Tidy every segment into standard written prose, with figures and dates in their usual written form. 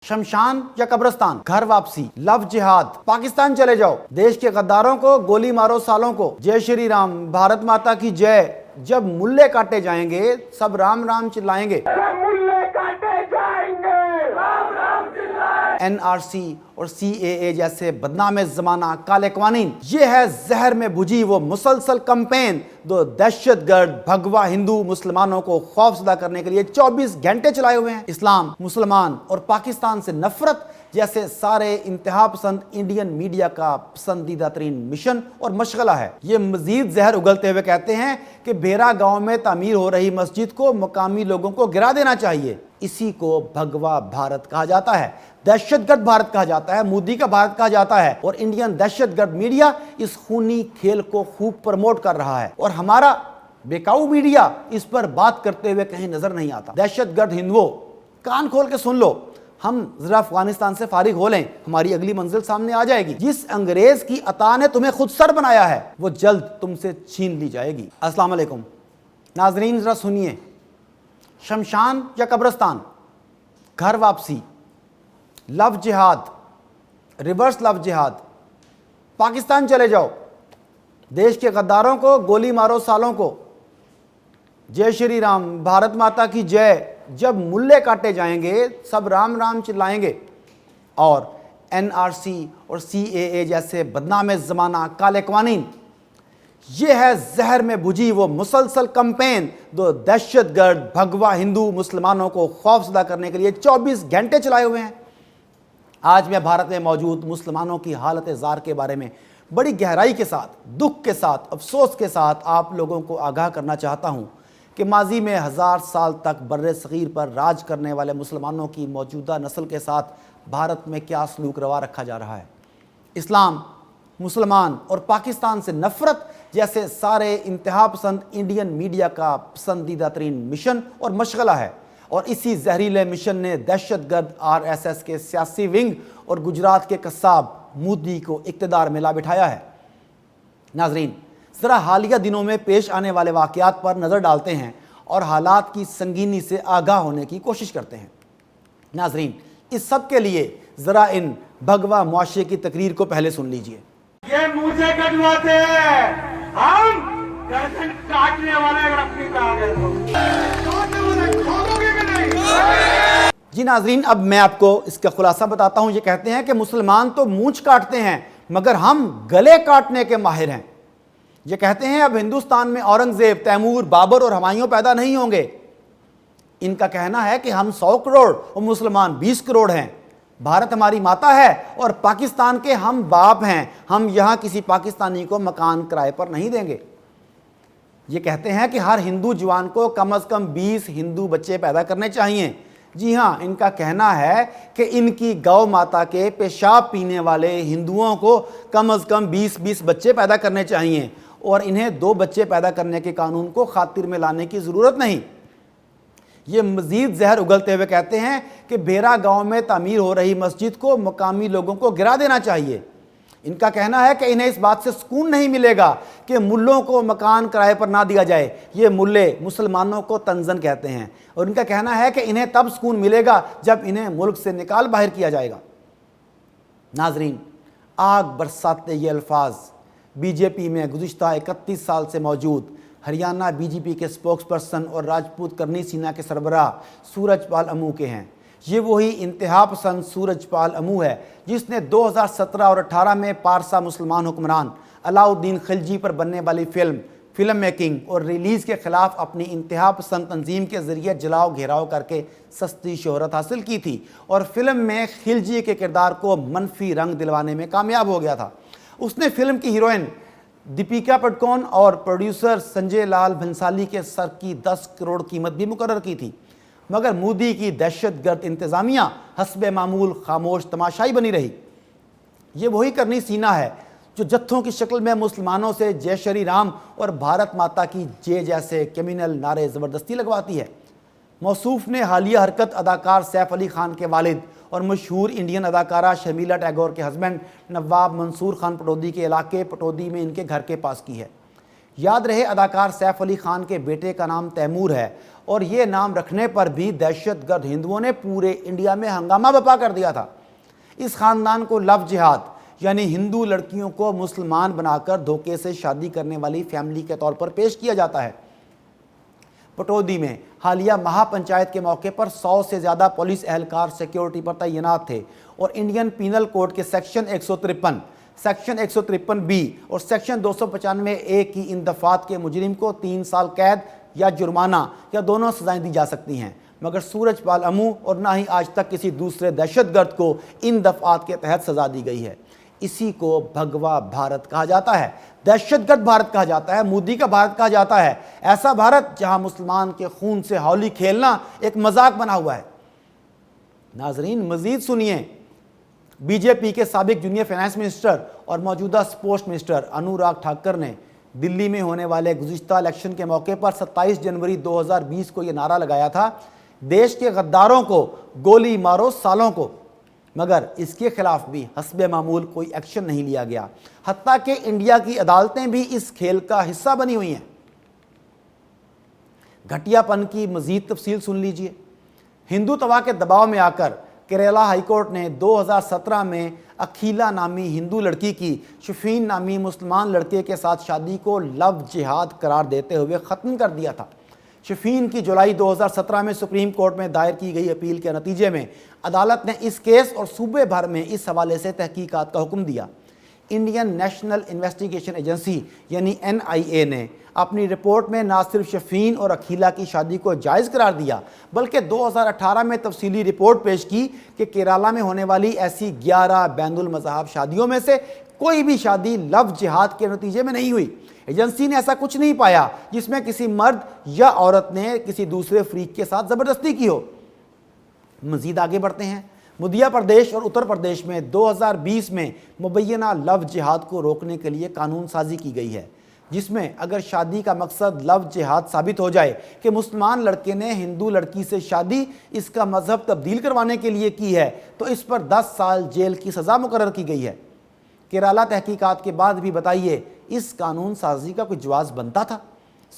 शमशान या कब्रिस्तान, घर वापसी, लव जिहाद, पाकिस्तान चले जाओ, देश के गद्दारों को गोली मारो सालों को, जय श्री राम, भारत माता की जय। जब मुल्ले काटे जाएंगे सब राम राम चिल्लाएंगे। एनआरसी और सीएए जैसे बदनाम जमाना काले कानून, ये है जहर में बुझी वो मुसलसल कैंपेन जो दहशतगर्द भगवा हिंदू मुसलमानों को खौफजदा करने के लिए 24 घंटे चलाए हुए हैं। इस्लाम, मुसलमान और पाकिस्तान से नफरत जैसे सारे इंतहा पसंद इंडियन मीडिया का पसंदीदा तरीन मिशन और मशगला है। ये मजीद जहर उगलते हुए कहते हैं कि बेरा गांव में तामीर हो रही मस्जिद को मुकामी लोगों को गिरा देना चाहिए। इसी को भगवा भारत कहा जाता है, दहशतगर्द भारत कहा जाता है, मोदी का भारत कहा जाता है। और इंडियन दहशतगर्द मीडिया इस खूनी खेल को खूब प्रमोट कर रहा है और हमारा बेकाऊ मीडिया इस पर बात करते हुए कहीं नजर नहीं आता। दहशतगर्द हिंदुओं, कान खोल के सुन लो, हम जरा अफगानिस्तान से फारिग हो लें, हमारी अगली मंजिल सामने आ जाएगी। जिस अंग्रेज की अता ने तुम्हें खुद सर बनाया है वो जल्द तुमसे छीन ली जाएगी। अस्सलाम वालेकुम नाजरीन, जरा सुनिए, शमशान या कब्रिस्तान, घर वापसी, लव जिहाद, रिवर्स लव जिहाद, पाकिस्तान चले जाओ, देश के गद्दारों को गोली मारो सालों को, जय श्री राम, भारत माता की जय। जब मुल्ले काटे जाएंगे सब राम राम चिल्लाएंगे। और एनआरसी और सीएए जैसे बदनाम जमाना काले कानून, ये है जहर में बुझी वो मुसलसल कैंपेन जो दहशतगर्द भगवा हिंदू मुसलमानों को खौफजदा करने के लिए 24 घंटे चलाए हुए हैं। आज मैं भारत में मौजूद मुसलमानों की हालत ज़ार के बारे में बड़ी गहराई के साथ, दुख के साथ, अफसोस के साथ आप लोगों को आगाह करना चाहता हूँ कि माजी में 1000 साल तक बर्रे सग़ीर पर राज करने वाले मुसलमानों की मौजूदा नस्ल के साथ भारत में क्या सलूक रवा रखा जा रहा है। इस्लाम, मुसलमान और पाकिस्तान से नफरत जैसे सारे इंतहा पसंद इंडियन मीडिया का पसंदीदा तरीन मिशन और मशगला है। और इसी जहरीले मिशन ने दहशतगर्द आरएसएस के सियासी विंग और गुजरात के कस्साब मोदी को इक़्तिदार में ला बिठाया है। नाजरीन, ज़रा हालिया दिनों में पेश आने वाले वाक़यात पर नज़र डालते हैं और हालात की संगीनी से आगाह होने की कोशिश करते हैं। नाजरीन, इस सब के लिए ज़रा इन भगवा मुआशरे की तकरीर को पहले सुन लीजिए। ये मुझे कटवाते हैं, हम गर्दन काटने वाले अगर अपनी पे आ गए तो काटने वाले खोलोगे कि नहीं? जी नाजरीन, अब मैं आपको इसका खुलासा बताता हूँ। ये कहते हैं कि मुसलमान तो मूंछ काटते हैं मगर हम गले काटने के माहिर हैं। ये कहते हैं अब हिंदुस्तान में औरंगजेब, तैमूर, बाबर और हुमायूं पैदा नहीं होंगे। इनका कहना है कि हम 100 करोड़ और मुसलमान 20 करोड़ हैं। भारत हमारी माता है और पाकिस्तान के हम बाप हैं। हम यहाँ किसी पाकिस्तानी को मकान किराए पर नहीं देंगे। ये कहते हैं कि हर हिंदू जवान को कम से कम 20 हिंदू बच्चे पैदा करने चाहिए। जी हाँ, इनका कहना है कि इनकी गौ माता के पेशाब पीने वाले हिंदुओं को कम से कम 20-20 बच्चे पैदा करने चाहिए और इन्हें 2 बच्चे पैदा करने के कानून को खातिर में लाने की ज़रूरत नहीं। ये मजीद जहर उगलते हुए कहते हैं कि बेरा गांव में तामीर हो रही मस्जिद को मुकामी लोगों को गिरा देना चाहिए। इनका कहना है कि इन्हें इस बात से सुकून नहीं मिलेगा कि मुल्लों को मकान किराए पर ना दिया जाए। ये मुल्ले मुसलमानों को तंजन कहते हैं और इनका कहना है कि इन्हें तब सुकून मिलेगा जब इन्हें मुल्क से निकाल बाहर किया जाएगा। नाजरीन, आग बरसाते ये अल्फाज बीजेपी में गुज़िश्ता 31 साल से मौजूद हरियाणा बीजेपी के स्पोक्सपर्सन और राजपूत करनी सेना के सरबराह सूरजपाल अमू के हैं। ये वही इंतहा पसंद सूरजपाल अमू है जिसने 2017 और 18 में पारसा मुसलमान हुक्मरान अलाउद्दीन खिलजी पर बनने वाली फिल्म मेकिंग और रिलीज़ के ख़िलाफ़ अपनी इंतहा पसंद तंजीम के ज़रिए जलाओ घेराव करके सस्ती शोहरत हासिल की थी और फिल्म में खिलजी के किरदार को मनफी रंग दिलवाने में कामयाब हो गया था। उसने फिल्म की हीरोइन दीपिका पादुकोण और प्रोड्यूसर संजय लाल भंसाली के सर की 10 करोड़ कीमत भी मुकर्रर की थी, मगर मोदी की दहशतगर्द इंतज़ामिया हस्बे मामूल खामोश तमाशाई बनी रही। ये वही करनी सीना है जो जत्थों की शक्ल में मुसलमानों से जय श्री राम और भारत माता की जय जैसे क्रिमिनल नारे ज़बरदस्ती लगवाती है। मौसूफ ने हालिया हरकत अदाकार सैफ अली खान के वालिद और मशहूर इंडियन अदाकारा शर्मिला टैगोर के हस्बैंड नवाब मंसूर खान पटौदी के इलाके पटौदी में इनके घर के पास की है। याद रहे, अदाकार सैफ अली खान के बेटे का नाम तैमूर है और ये नाम रखने पर भी दहशतगर्द हिंदुओं ने पूरे इंडिया में हंगामा बर्पा कर दिया था। इस खानदान को लव जिहाद यानी हिंदू लड़कियों को मुसलमान बनाकर धोखे से शादी करने वाली फैमिली के तौर पर पेश किया जाता है। पटौदी में हालिया महापंचायत के मौके पर 100 से ज़्यादा पुलिस एहलकार सिक्योरिटी पर तैनात थे और इंडियन पीनल कोड के सेक्शन 153, सेक्शन 153 बी और सेक्शन 295 ए की इन दफात के मुजरिम को 3 साल कैद या जुर्माना या दोनों सजाएं दी जा सकती हैं, मगर सूरजपाल अमू और ना ही आज तक किसी दूसरे दहशतगर्द को इन दफात के तहत सजा दी गई है। इसी को भगवा भारत कहा जाता है, दहशतगर्द भारत कहा जाता है, मोदी का भारत कहा जाता है। ऐसा भारत जहां मुसलमान के खून से होली खेलना एक मजाक बना हुआ है। नाजरीन, मजीद सुनिए। बीजेपी के साबिक जूनियर फाइनेंस मिनिस्टर और मौजूदा स्पोर्ट्स मिनिस्टर अनुराग ठाकर ने दिल्ली में होने वाले गुज़िश्ता इलेक्शन के मौके पर 27 जनवरी 2020 को यह नारा लगाया था, देश के गद्दारों को गोली मारो सालों को, मगर इसके खिलाफ भी हस्बे मामूल कोई एक्शन नहीं लिया गया। हत्ता कि इंडिया की अदालतें भी इस खेल का हिस्सा बनी हुई हैं। घटियापन की मजीद तफसील सुन लीजिए। हिंदुत्व के दबाव में आकर केरला हाईकोर्ट ने 2017 में अखीला नामी हिंदू लड़की की शफीन नामी मुसलमान लड़के के साथ शादी को लव जिहाद करार देते हुए ख़त्म कर दिया था। शफीन की जुलाई 2017 में सुप्रीम कोर्ट में दायर की गई अपील के नतीजे में अदालत ने इस केस और सूबे भर में इस हवाले से तहकीकात का हुक्म दिया। इंडियन नेशनल इन्वेस्टिगेशन एजेंसी यानी NIA ने अपनी रिपोर्ट में न सिर्फ शफीन और अखीला की शादी को जायज़ करार दिया, बल्कि 2018 में तफसीली रिपोर्ट पेश की कि केरला में होने वाली ऐसी 11 बैनुल मज़हब शादियों में से कोई भी शादी लव जिहाद के नतीजे में नहीं हुई। एजेंसी ने ऐसा कुछ नहीं पाया जिसमें किसी मर्द या औरत ने किसी दूसरे फरीक के साथ ज़बरदस्ती की हो। मज़ीद आगे बढ़ते हैं। मध्य प्रदेश और उत्तर प्रदेश में 2020 में मुबैना लव जिहाद को रोकने के लिए कानून साजी की गई है, जिसमें अगर शादी का मकसद लव जिहाद साबित हो जाए कि मुसलमान लड़के ने हिंदू लड़की से शादी इसका मजहब तब्दील करवाने के लिए की है, तो इस पर 10 साल जेल की सज़ा मुकर्रर की गई है। केरला तहकीकात के बाद भी बताइए, इस कानून साजी का कोई जवाब बनता था?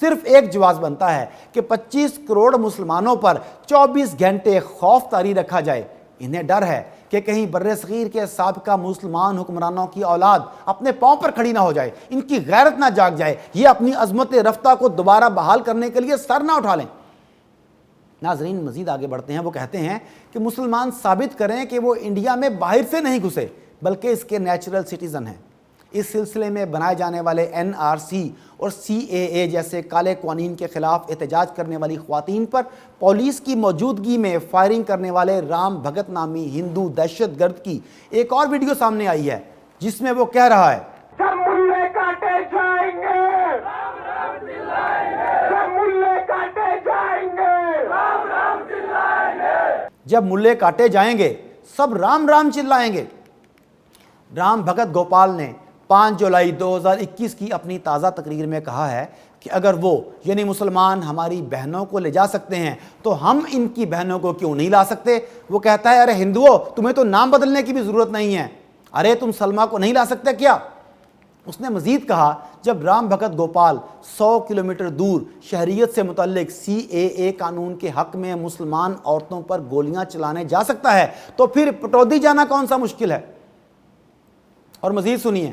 सिर्फ एक जवाब बनता है कि 25 करोड़ मुसलमानों पर 24 घंटे खौफ तारी रखा जाए। इन्हें डर है कि कहीं बर्रे-सगीर के साबिका मुसलमान हुक्मरानों की औलाद अपने पांव पर खड़ी ना हो जाए, इनकी गैरत ना जाग जाए, ये अपनी अजमत रफ्ता को दोबारा बहाल करने के लिए सर ना उठा लें। नाजरीन, मजीद आगे बढ़ते हैं। वो कहते हैं कि मुसलमान साबित करें कि वो इंडिया में बाहर से नहीं घुसे बल्कि इसके नेचुरल सिटीज़न हैं। इस सिलसिले में बनाए जाने वाले NRC और CAA जैसे काले कानून के खिलाफ एहतजाज करने वाली ख्वातीन पर पुलिस की मौजूदगी में फायरिंग करने वाले राम भगत नामी हिंदू दहशतगर्द की एक और वीडियो सामने आई है, जिसमें वो कह रहा है, सब मुल्ले काटे जाएंगे, सब मुल्ले काटे जाएंगे, राम राम चिल्लाएंगे। जब मुल्ले काटे जाएंगे सब राम राम चिल्लाएंगे। राम भगत गोपाल ने 5 जुलाई 2021 की अपनी ताज़ा तकरीर में कहा है कि अगर वो यानी मुसलमान हमारी बहनों को ले जा सकते हैं तो हम इनकी बहनों को क्यों नहीं ला सकते। वो कहता है, अरे हिंदुओं, तुम्हें तो नाम बदलने की भी ज़रूरत नहीं है, अरे तुम सलमा को नहीं ला सकते क्या? उसने मज़ीद कहा, जब राम भगत गोपाल 100 किलोमीटर दूर शहरियत से मुतल्लिक CAA कानून के हक़ में मुसलमान औरतों पर गोलियां चलाने जा सकता है तो फिर पटौदी जाना कौन सा मुश्किल है। और मज़ीद सुनिए,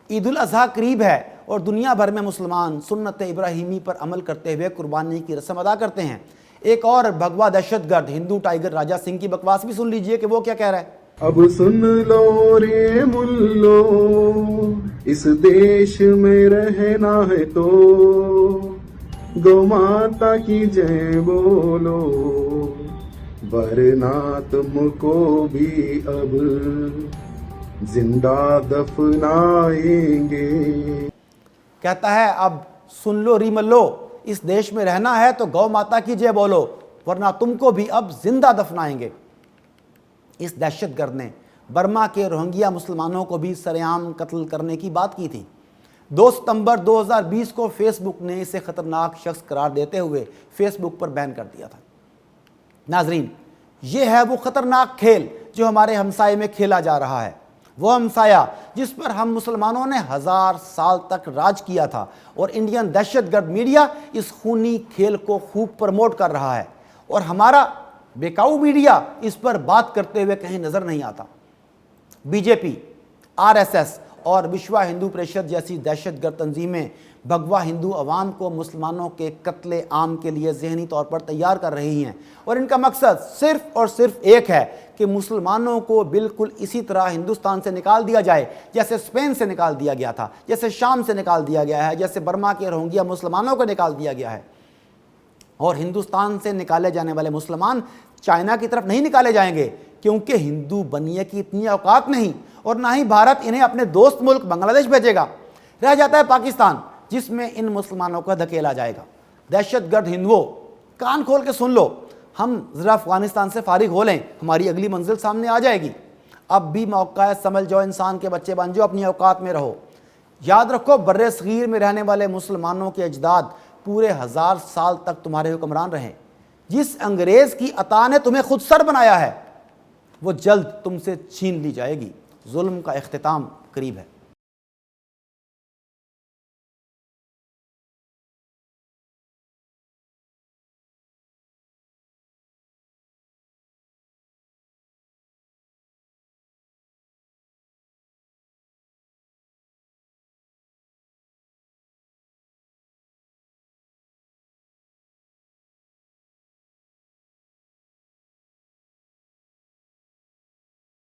ईद उल अज़हा करीब है और दुनिया भर में मुसलमान सुन्नत इब्राहिमी पर अमल करते हुए कुर्बानी की रस्म अदा करते हैं। एक और भगवा दहशतगर्द हिंदू टाइगर राजा सिंह की बकवास भी सुन लीजिए कि वो क्या कह रहा है। अब सुन लो रे मुल्लो, इस देश में रहना है तो गौ माता की जय बोलो, वरना तुमको भी अब जिंदा दफनाएंगे। कहता है, अब सुन लो री मल्लो, इस देश में रहना है तो गौ माता की जय बोलो, वरना तुमको भी अब जिंदा दफनाएंगे। इस दहशतगर्द ने बर्मा के रोहिंग्या मुसलमानों को भी सरेआम कत्ल करने की बात की थी। 2 सितंबर 2020 को फेसबुक ने इसे खतरनाक शख्स करार देते हुए फेसबुक पर बैन कर दिया था। नाजरीन, ये है वो खतरनाक खेल जो हमारे हमसाये में खेला जा रहा है। वो हमसाया जिस पर हम मुसलमानों ने 1000 साल तक राज किया था, और इंडियन दहशतगर्द मीडिया इस खूनी खेल को खूब प्रमोट कर रहा है और हमारा बेकाऊ मीडिया इस पर बात करते हुए कहीं नजर नहीं आता। बीजेपी, आरएसएस और विश्व हिंदू परिषद जैसी दहशतगर्द तंजीमें भगवा हिंदू अवाम को मुसलमानों के कत्ले आम के लिए जहनी तौर पर तैयार कर रही हैं, और इनका मकसद सिर्फ और सिर्फ एक है कि मुसलमानों को बिल्कुल इसी तरह हिंदुस्तान से निकाल दिया जाए जैसे स्पेन से निकाल दिया गया था, जैसे शाम से निकाल दिया गया है, जैसे बर्मा के रोहिंग्या मुसलमानों को निकाल दिया गया है। और हिंदुस्तान से निकाले जाने वाले मुसलमान चाइना की तरफ नहीं निकाले जाएंगे, क्योंकि हिंदू बनने की इतनी औकात नहीं, और ना ही भारत इन्हें अपने दोस्त मुल्क बांग्लादेश भेजेगा। रह जाता है पाकिस्तान, जिसमें इन मुसलमानों को धकेला जाएगा। दहशतगर्द हिंदुओं, कान खोल के सुन लो, हम ज़रा अफगानिस्तान से फारिग हो लें, हमारी अगली मंजिल सामने आ जाएगी। अब भी मौका है, समझ जाओ, इंसान के बच्चे बन जाओ, अपनी औकात में रहो। याद रखो, बर्रे सगीर में रहने वाले मुसलमानों के अजदाद पूरे 1000 साल तक तुम्हारे हुक्मरान रहे। जिस अंग्रेज़ की अता ने तुम्हें खुद सर बनाया है, वो जल्द तुमसे छीन ली जाएगी। जुल्म का इख्तिताम करीब है।